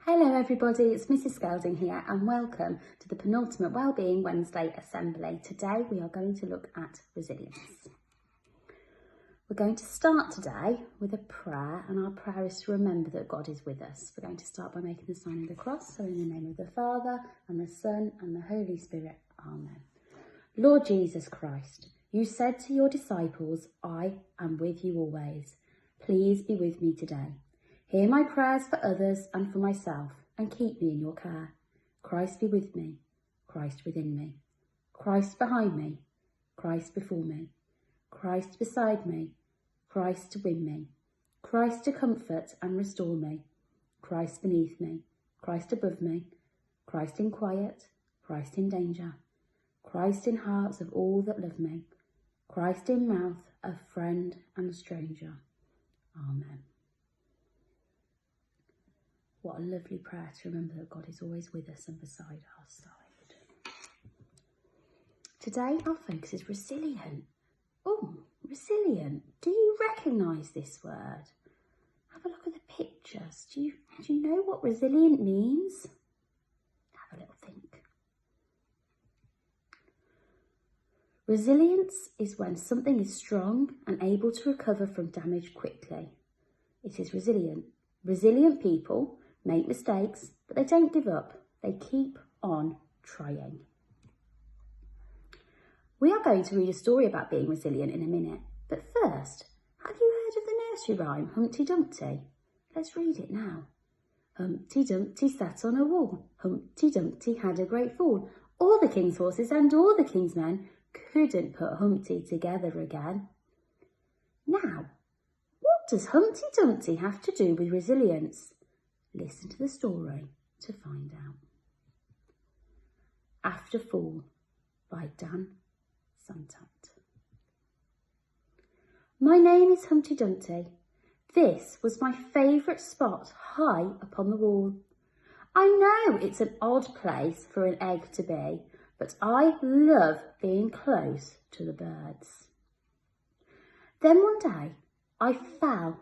Hello everybody, it's Mrs Skelding here and welcome to the penultimate Wellbeing Wednesday Assembly. Today we are going to look at resilience. We're going to start today with a prayer, and our prayer is to remember that God is with us. We're going to start by making the sign of the cross, so in the name of the Father and the Son and the Holy Spirit, Amen. Lord Jesus Christ, you said to your disciples, I am with you always. Please be with me today. Hear my prayers for others and for myself, and keep me in your care. Christ be with me, Christ within me, Christ behind me, Christ before me, Christ beside me, Christ to win me, Christ to comfort and restore me, Christ beneath me, Christ above me, Christ in quiet, Christ in danger, Christ in hearts of all that love me, Christ in mouth of friend and stranger. Amen. What a lovely prayer to remember that God is always with us and beside our side. Today our focus is resilient. Oh, resilient. Do you recognise this word? Have a look at the pictures. Do you know what resilient means? Have a little think. Resilience is when something is strong and able to recover from damage quickly. It is resilient. Resilient people make mistakes, but they don't give up. They keep on trying. We are going to read a story about being resilient in a minute. But first, have you heard of the nursery rhyme, Humpty Dumpty? Let's read it now. Humpty Dumpty sat on a wall. Humpty Dumpty had a great fall. All the king's horses and all the king's men couldn't put Humpty together again. Now, what does Humpty Dumpty have to do with resilience? Listen to the story to find out. After Fall by Dan Santat. My name is Humpty Dumpty. This was my favourite spot high upon the wall. I know it's an odd place for an egg to be, but I love being close to the birds. Then one day I fell.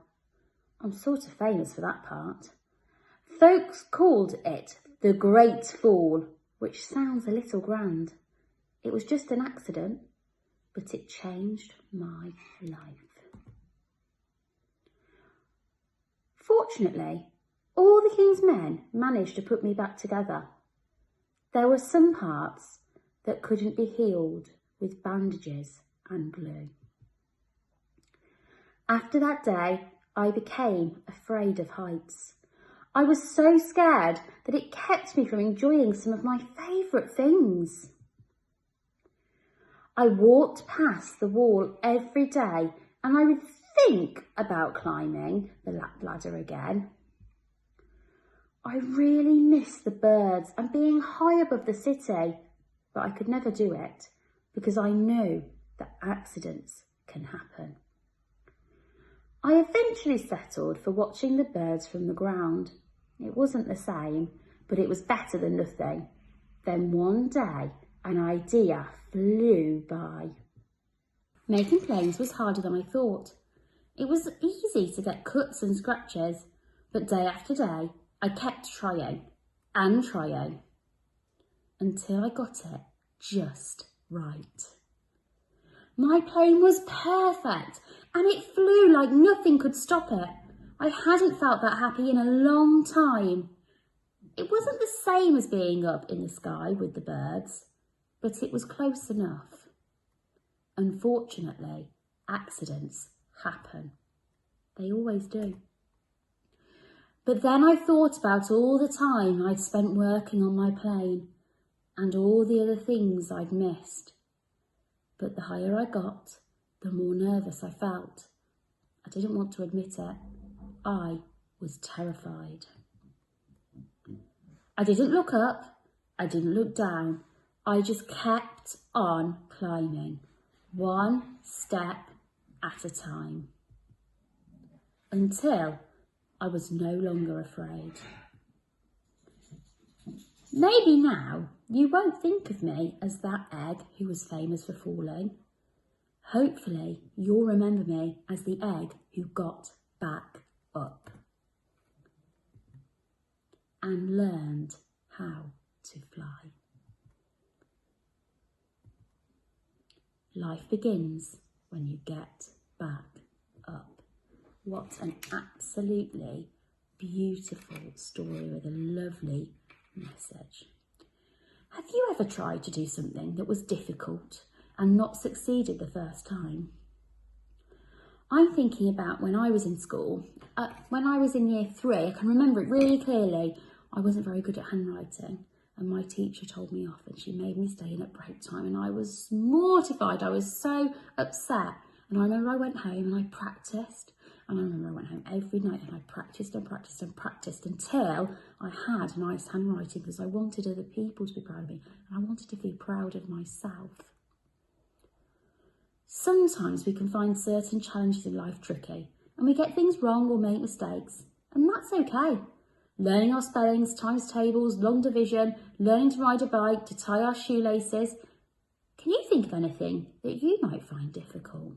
I'm sort of famous for that part. Folks called it the Great Fall, which sounds a little grand. It was just an accident, but it changed my life. Fortunately, all the king's men managed to put me back together. There were some parts that couldn't be healed with bandages and glue. After that day, I became afraid of heights. I was so scared that it kept me from enjoying some of my favourite things. I walked past the wall every day and I would think about climbing the lap ladder again. I really missed the birds and being high above the city, but I could never do it because I knew that accidents can happen. I eventually settled for watching the birds from the ground. It wasn't the same, but it was better than nothing. Then one day, an idea flew by. Making planes was harder than I thought. It was easy to get cuts and scratches, but day after day, I kept trying and trying until I got it just right. My plane was perfect and it flew like nothing could stop it. I hadn't felt that happy in a long time. It wasn't the same as being up in the sky with the birds, but it was close enough. Unfortunately, accidents happen. They always do. But then I thought about all the time I'd spent working on my plane and all the other things I'd missed. But the higher I got, the more nervous I felt. I didn't want to admit it. I was terrified. I didn't look up, I didn't look down. I just kept on climbing, one step at a time, until I was no longer afraid. Maybe now you won't think of me as that egg who was famous for falling. Hopefully you'll remember me as the egg who got back up. and learned how to fly. Life begins when you get back up. What an absolutely beautiful story with a lovely message. Have you ever tried to do something that was difficult and not succeeded the first time? I'm thinking about when I was in school. When I was in year 3, I can remember it really clearly. I wasn't very good at handwriting and my teacher told me off and she made me stay in at break time and I was mortified. I was so upset. And I remember I went home and I practiced. And I remember I went home every night and I practiced and practiced and practiced until I had nice handwriting because I wanted other people to be proud of me and I wanted to feel proud of myself. Sometimes we can find certain challenges in life tricky and we get things wrong or make mistakes, and that's okay. Learning our spellings, times tables, long division, learning to ride a bike, to tie our shoelaces. Can you think of anything that you might find difficult?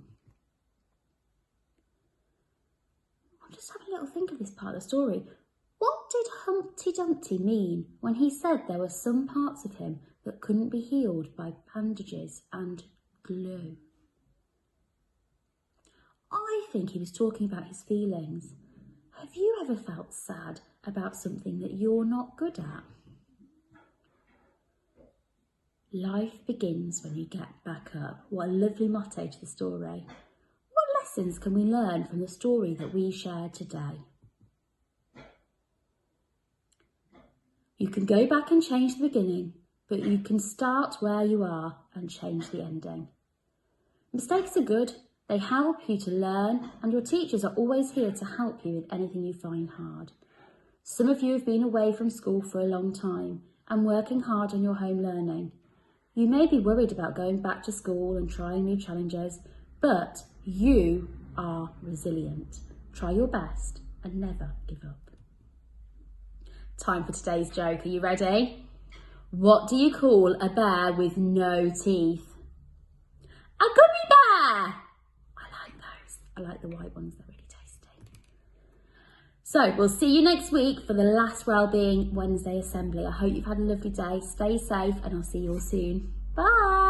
I'm just having a little think of this part of the story. What did Humpty Dumpty mean when he said there were some parts of him that couldn't be healed by bandages and glue? I think he was talking about his feelings. Have you ever felt sad about something that you're not good at? Life begins when you get back up. What a lovely motto to the story. What lessons can we learn from the story that we shared today? You can go back and change the beginning, but you can start where you are and change the ending. Mistakes are good. They help you to learn, and your teachers are always here to help you with anything you find hard. Some of you have been away from school for a long time and working hard on your home learning. You may be worried about going back to school and trying new challenges, but you are resilient. Try your best and never give up. Time for today's joke. Are you ready? What do you call a bear with no teeth? A gummy bear! I like the white ones, they're really tasty. So we'll see you next week for the last Wellbeing Wednesday Assembly. I hope you've had a lovely day. Stay safe and I'll see you all soon. Bye.